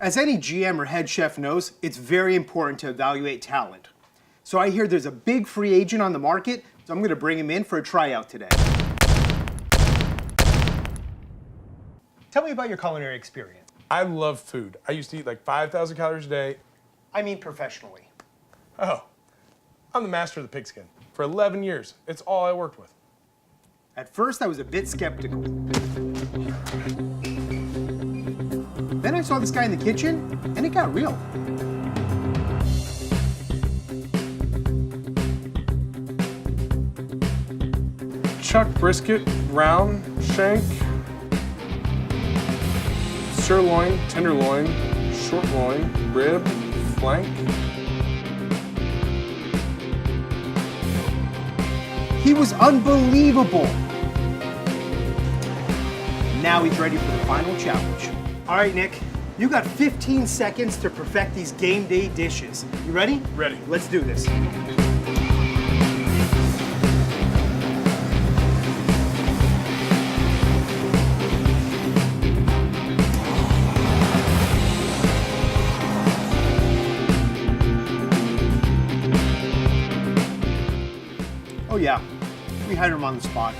As any GM or head chef knows, it's very important to evaluate talent. So I hear there's a big free agent on the market, so I'm gonna bring him in for a tryout today. Tell me about your culinary experience. I love food. I used to eat like 5,000 calories a day. I mean professionally. Oh, I'm the master of the pigskin. For 11 years, it's all I worked with. At first, I was a bit skeptical. Then I saw this guy in the kitchen, and it got real. Chuck brisket, round, shank, sirloin, tenderloin, short loin, rib, flank. He was unbelievable. Now he's ready for the final challenge. All right, Nick, you got 15 seconds to perfect these game day dishes. You ready? Ready. Let's do this. Oh yeah, we had him on the spot.